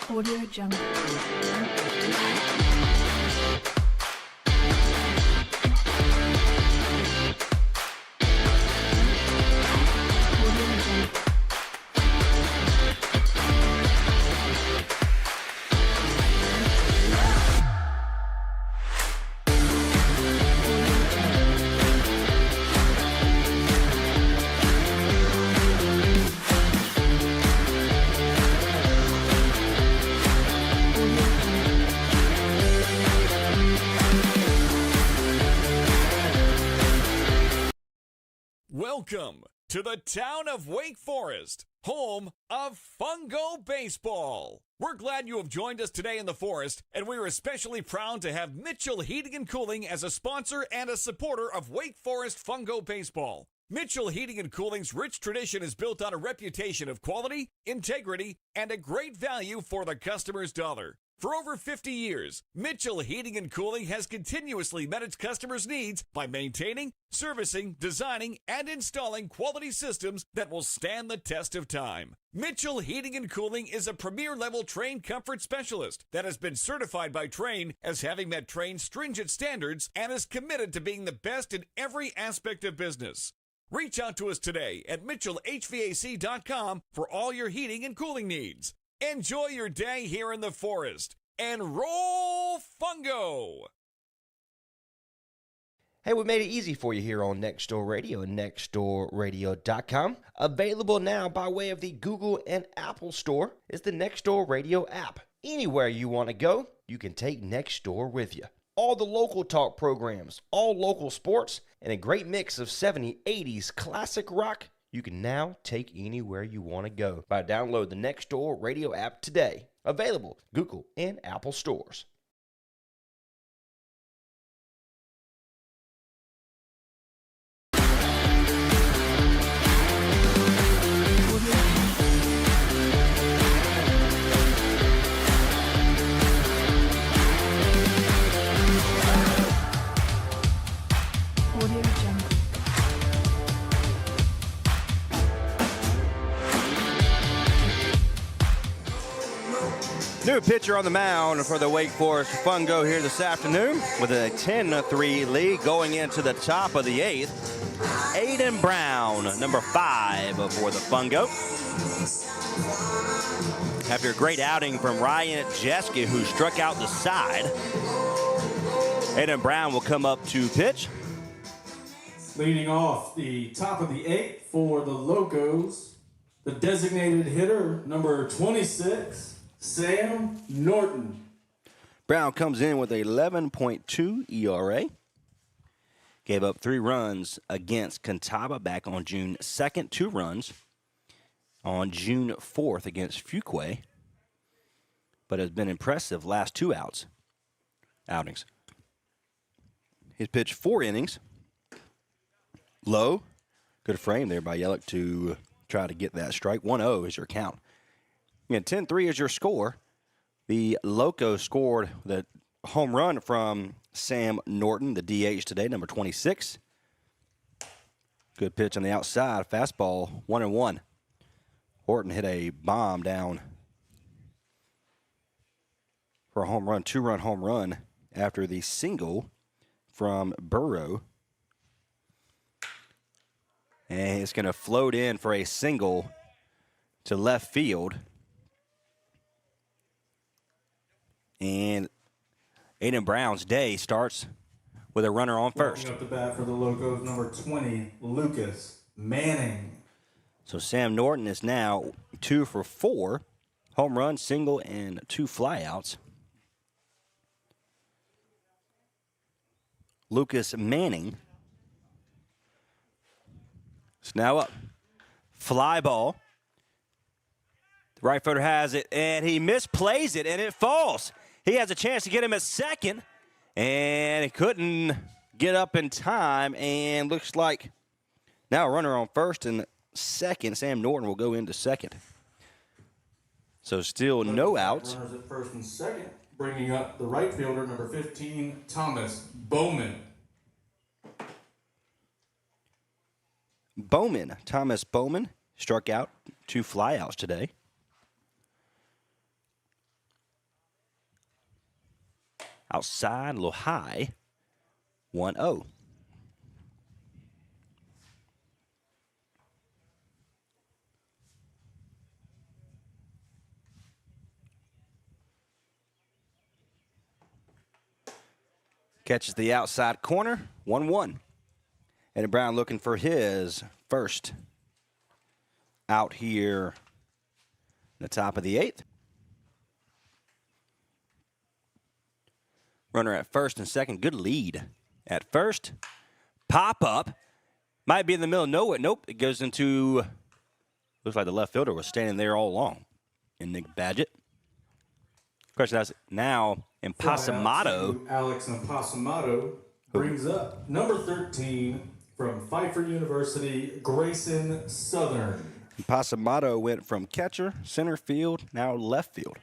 Audio Jungle. Audio Jungle. Welcome to the town of Wake Forest, home of Fungo Baseball. We're glad you have joined us today in the Forest, and we are especially proud to have Mitchell Heating and Cooling as a sponsor and a supporter of Wake Forest Fungo Baseball. Mitchell Heating and Cooling's rich tradition is built on a reputation of quality, integrity, and a great value for the customer's dollar. For over 50 years, Mitchell Heating and Cooling has continuously met its customers' needs by maintaining, servicing, designing, and installing quality systems that will stand the test of time. Mitchell Heating and Cooling is a premier-level Trane comfort specialist that has been certified by Trane as having met Trane's stringent standards and is committed to being the best in every aspect of business. Reach out to us today at mitchellhvac.com for all your heating and cooling needs. Enjoy your day here in the Forest and roll Fungo! Hey, we made it easy for you here on Next Door Radio and nextdoorradio.com. Available now by way of the Google and Apple Store is the Next Door Radio app. Anywhere you want to go, you can take Next Door with you. All the local talk programs, all local sports, and a great mix of 70s, 80s classic rock you can now take anywhere you want to go by download the Next Door Radio app today. Available Google and Apple stores. Audio Jungle. New pitcher on the mound for the Wake Forest Fungo here this afternoon with a 10-3 lead going into the top of the 8th. Aiden Brown, number 5 for the Fungo. After a great outing from Ryan Jeske, who struck out the side, Aiden Brown will come up to pitch. leading off the top of the 8th for the Locos, the designated hitter, number 26, Sam Norton. Brown comes in with a 11.2 ERA. Gave up 3 runs against Cantaba back on June 2nd, 2 runs on June 4th against Fuquay, but has been impressive last 2 outings. He's pitched 4 innings. Low. Good frame there by Yelich to try to get that strike. 1-0 is your count. Again, 10-3 is your score. The Loco scored the home run from Sam Norton, the DH today, number 26. Good pitch on the outside. Fastball, 1-1. Horton hit a bomb down for a home run, 2-run home run after the single from Burrow. And it's going to float in for a single to left field. And Aiden Brown's day starts with a runner on first. Walking up the bat for the Locos, number 20, Lucas Manning. So Sam Norton is now 2 for 4. Home run, single, and 2 flyouts. Lucas Manning is now up. Fly ball. The right fielder has it, and he misplays it, and it falls. He has a chance to get him at second, and he couldn't get up in time, and looks like Now a runner on first and second. Sam Norton will go into second. So still no outs. Runners at first and second, bringing up the right fielder, number 15, Thomas Bowman. Thomas Bowman, struck out 2 flyouts today. Outside, a little high, 1-0. Catches the outside corner, 1-1. Eddie Brown looking for his first out here in the top of the 8th. Runner at first and second. Good lead at first. Pop up. Might be in the middle of nowhere. Nope. It goes into, looks like the left fielder was standing there all along. And Nick Badgett. Question is now Impasamato. Alex Impasamato brings up number 13 from Pfeiffer University, Grayson Southern. Impasamato went from catcher, center field, now left field.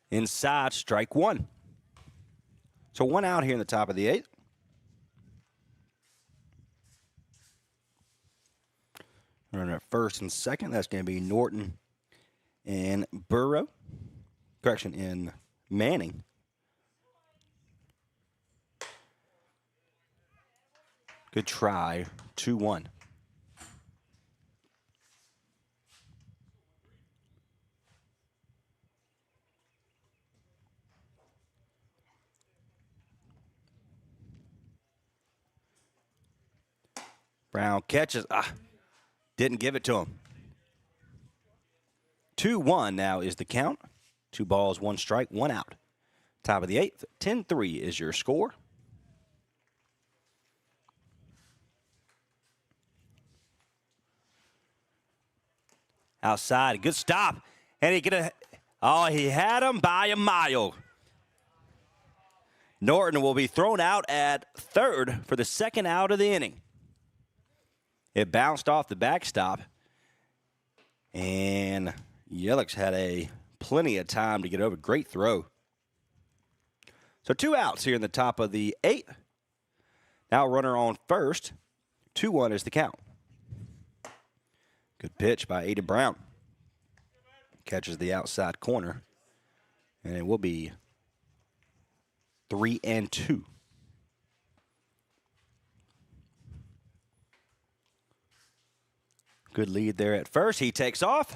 Inside, strike 1. So 1 out here in the top of the 8th. Runner at first and second. That's going to be Norton and Burrow. Correction, in Manning. Good try. 2-1. Brown catches. Didn't give it to him. 2-1 now is the count. 2 balls, 1 strike, 1 out. Top of the 8th. 10-3 is your score. Outside, good stop. And he had him by a mile. Norton will be thrown out at third for the second out of the inning. It bounced off the backstop, and Yelich had plenty of time to get over. Great throw. So 2 outs here in the top of the 8th. Now runner on first. 2-1 is the count. Good pitch by Eddie Brown. Catches the outside corner, and it will be 3-2. Good lead there at first. He takes off.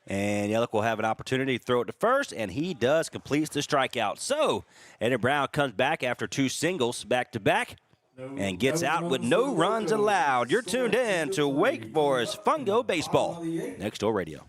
And Yelich will have an opportunity to throw it to first, and he does, completes the strikeout. So, Eddie Brown comes back after 2 singles back-to-back and gets out with no runs allowed. You're tuned in to Wake Forest Fungo Baseball, Next Door Radio.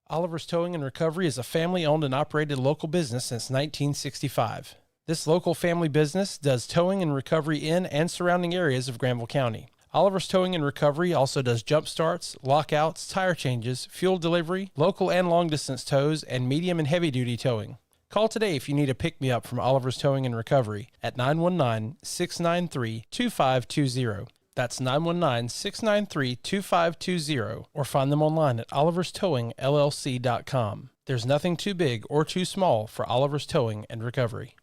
Oliver's Towing and Recovery is a family-owned and operated local business since 1965. This local family business does towing and recovery in and surrounding areas of Granville County. Oliver's Towing and Recovery also does jump starts, lockouts, tire changes, fuel delivery, local and long-distance tows, and medium and heavy-duty towing. Call today if you need a pick-me-up from Oliver's Towing and Recovery at 919-693-2520. That's 919-693-2520, or find them online at oliverstowingllc.com. There's nothing too big or too small for Oliver's Towing and Recovery.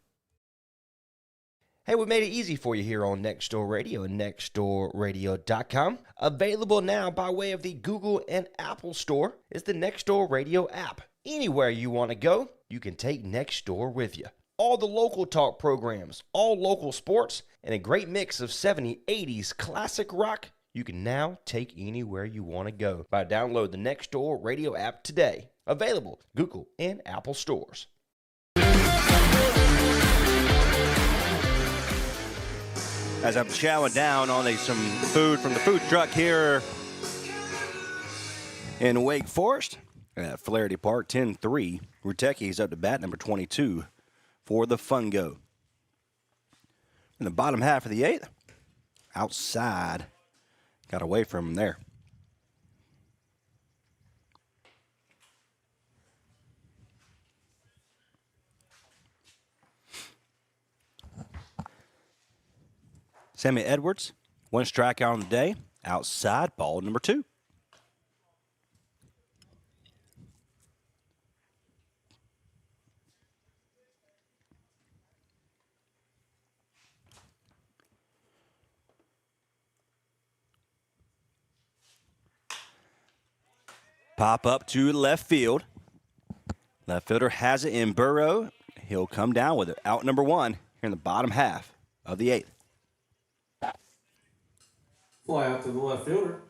Hey, we made it easy for you here on Next Door Radio and nextdoorradio.com. Available now by way of the Google and Apple Store is the Next Door Radio app. Anywhere you want to go, you can take Next Door with you. All the local talk programs, all local sports, and a great mix of 70s, 80s classic rock you can now take anywhere you want to go by download the Next Door Radio app today. Available Google and Apple stores. As I'm chowing down on some food from the food truck here in Wake Forest at Flaherty Park, 10-3. Ruteki's up to bat, number 22 for the Fungo. In the bottom half of the eighth, outside, got away from him there. Sammy Edwards, one strikeout on the day, outside, ball number 2. Pop up to left field. Left fielder has it in Burrow. He'll come down with it. Out number 1 here in the bottom half of the eighth. Fly out to the left fielder.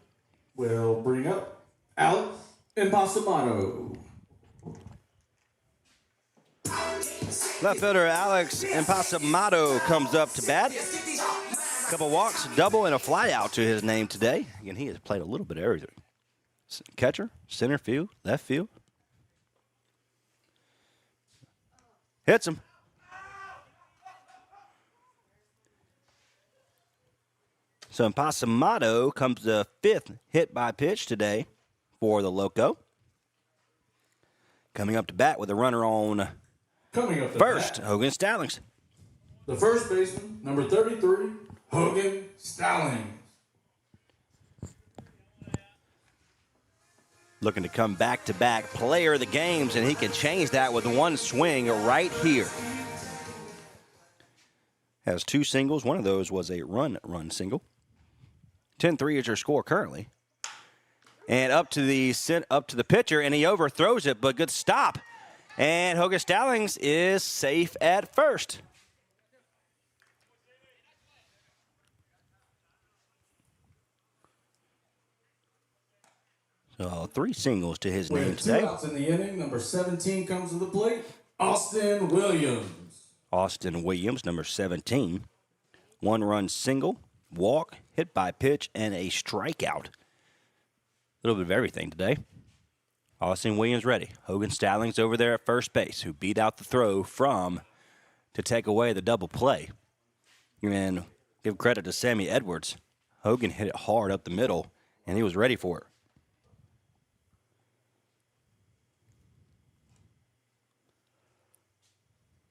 Will bring up Alex Impasamato. Left fielder Alex Impasamato comes up to bat. Couple walks, double, and a fly out to his name today. Again, he has played a little bit of everything. Catcher, center field, left field. Hits him. So Impasamato comes the 5th hit by pitch today for the Loco. Coming up to bat with a runner on first, Hogan Stallings. The first baseman, number 33, Hogan Stallings. Looking to come back-to-back player of the games, and he can change that with one swing right here. Has 2 singles. One of those was a run single. 10-3 is your score currently. And up to the pitcher, and he overthrows it, but good stop. And Hogan Stallings is safe at first. So 3 singles to his name today. 2 outs in the inning. Number 17 comes to the plate. Austin Williams. Austin Williams, number 17. 1-run single, walk, hit by pitch, and a strikeout. A little bit of everything today. Austin Williams ready. Hogan Stallings over there at first base, who beat out the throw to take away the double play. And give credit to Sammy Edwards. Hogan hit it hard up the middle, and he was ready for it.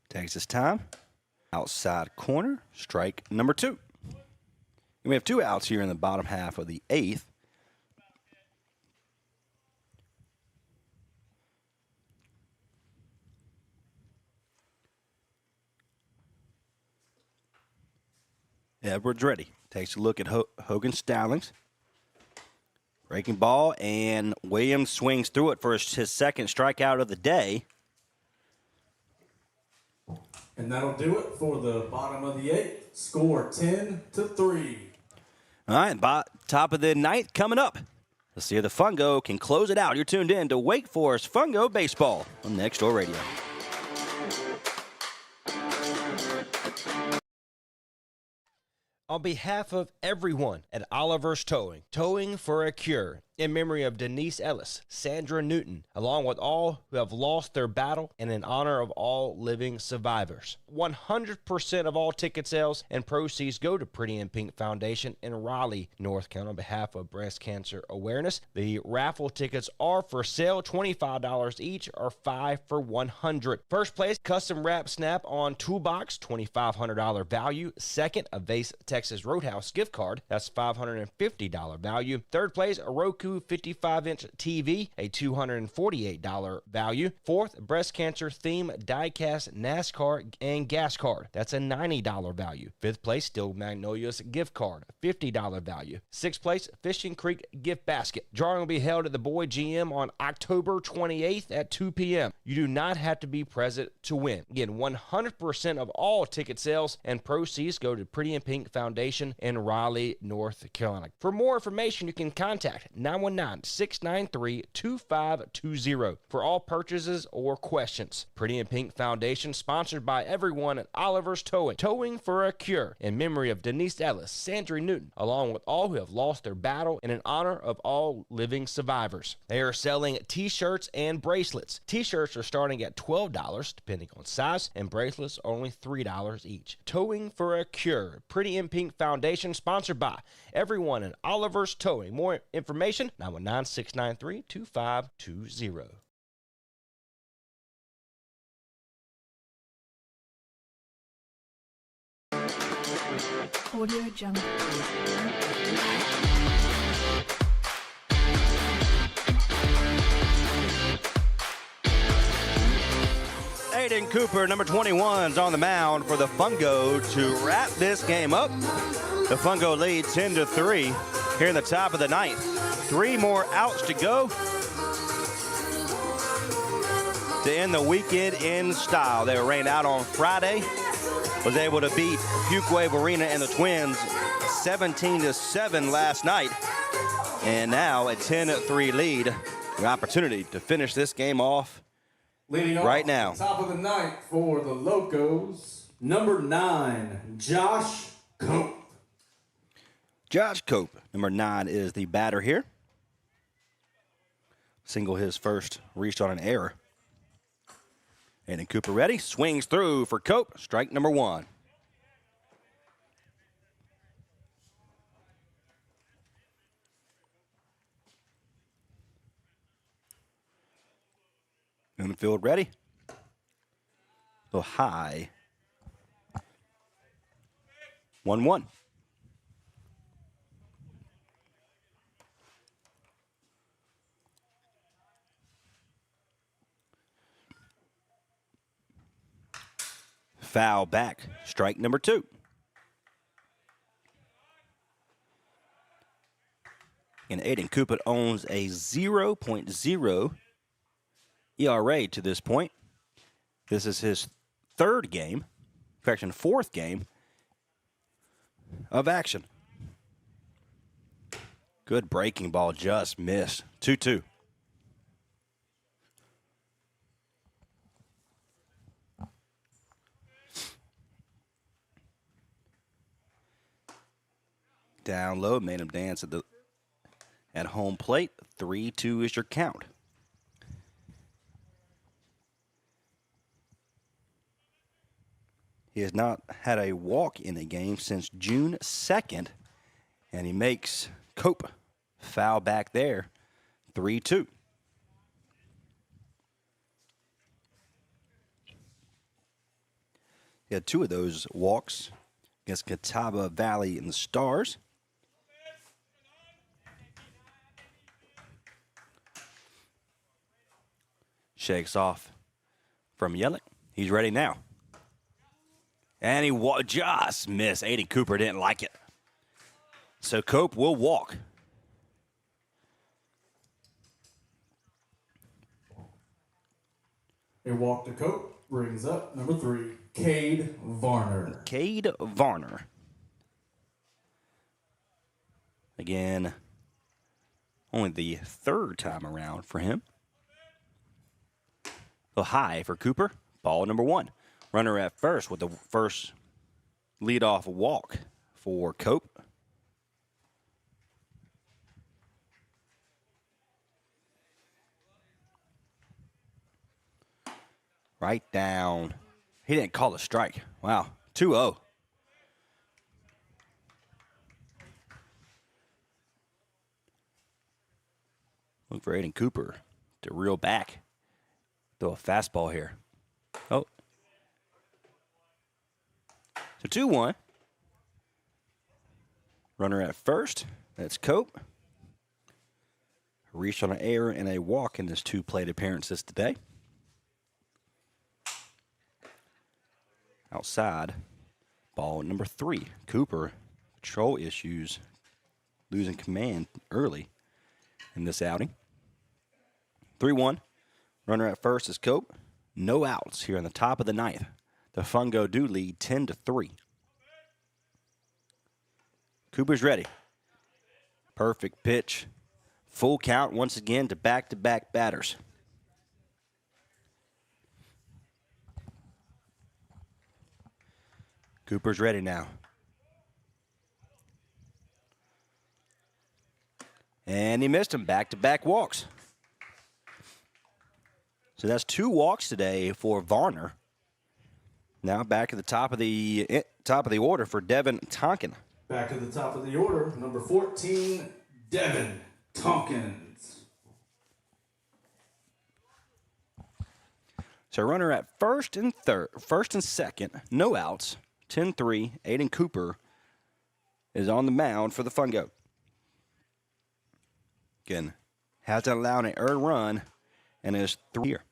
Takes his time. Outside corner, strike number 2. And we have 2 outs here in the bottom half of the eighth. Edwards ready. Takes a look at Hogan Stallings. Breaking ball, and Williams swings through it for his second strikeout of the day. And that'll do it for the bottom of the eighth. Score 10-3. All right, top of the ninth coming up. Let's see if the Fungo can close it out. You're tuned in to Wake Forest Fungo Baseball on Next Door Radio. On behalf of everyone at Oliver's Towing, towing for a cure, in memory of Denise Ellis, Sandra Newton, along with all who have lost their battle, and in honor of all living survivors. 100% of all ticket sales and proceeds go to Pretty in Pink Foundation in Raleigh, North Carolina, on behalf of breast cancer awareness. The raffle tickets are for sale, $25 each, or 5 for $100. First place, custom wrap snap-on toolbox, $2,500 value. Second, a Vase Texas Roadhouse gift card, that's $550 value. Third place, a Roku new 55-inch TV, a $248 value. Fourth, breast cancer theme die-cast NASCAR and gas card. That's a $90 value. Fifth place, Steel Magnolias gift card, $50 value. Sixth place, Fishing Creek gift basket. Drawing will be held at the Boyd GM on October 28th at 2 p.m. You do not have to be present to win. Again, 100% of all ticket sales and proceeds go to Pretty in Pink Foundation in Raleigh, North Carolina. For more information, you can contact 919-693-2520 for all purchases or questions. Pretty in Pink Foundation, sponsored by everyone at Oliver's Towing. Towing for a cure, in memory of Denise Ellis, Sandra Newton, along with all who have lost their battle, and in honor of all living survivors. They are selling t-shirts and bracelets. T-shirts are starting at $12, depending on size, and bracelets are only $3 each. Towing for a cure. Pretty in Pink Foundation, sponsored by everyone at Oliver's Towing. More information, 919-693-2520. Audio Jungle. Aiden Cooper, number 21, is on the mound for the Fungo to wrap this game up. The Fungo lead 10-3 here in the top of the ninth. 3 more outs to go to end the weekend in style. They were rained out on Friday. Was able to beat Fuquay Arena and the Twins 17-7 last night. And now a 10-3 lead. An opportunity to finish this game off Leading off, right now. Top of the ninth for the Locos, number 9, Josh Cope. Josh Cope, number 9, is the batter here. Single his first, reached on an error. Aiden Cooper ready, swings through for Cope, strike number 1. Infield ready. Go high. 1-1. Foul back, strike number 2. And Aiden Cooper owns a 0.0 ERA to this point. This is his fourth game of action. Good breaking ball, just missed. 2-2. Down low, made him dance at home plate. 3-2 is your count. He has not had a walk in a game since June 2nd, and he makes Cope foul back there. 3-2. He had 2 of those walks against Catawba Valley and the Stars. Shakes off from Yellick. He's ready now. And he just missed. Aiden Cooper didn't like it. So Cope will walk. A walk to Cope brings up number 3, Cade Varner. Cade Varner. Again, only the 3rd time around for him. Go high for Cooper. Ball number 1. Runner at first with the first leadoff walk for Cope. Right down. He didn't call a strike. Wow. 2-0. Look for Aiden Cooper to reel back. Throw a fastball here. Oh. So 2-1. Runner at first. That's Cope. Reached on an error and a walk in his 2 plate appearances today. Outside, ball number 3. Cooper, control issues, losing command early in this outing. 3-1. Runner at first is Cope. No outs here in the top of the 9th. The Fungo do lead 10-3. Cooper's ready. Perfect pitch. Full count once again to back-to-back batters. Cooper's ready now. And he missed him. Back-to-back walks. So that's 2 walks today for Varner. Now back at the top of the order for Devin Tonkin. Back to the top of the order, number 14, Devin Tompkins. So runner at first and second, no outs, 10-3. Aiden Cooper is on the mound for the Fungo. Again, hasn't allowed an earned run and is 3 here.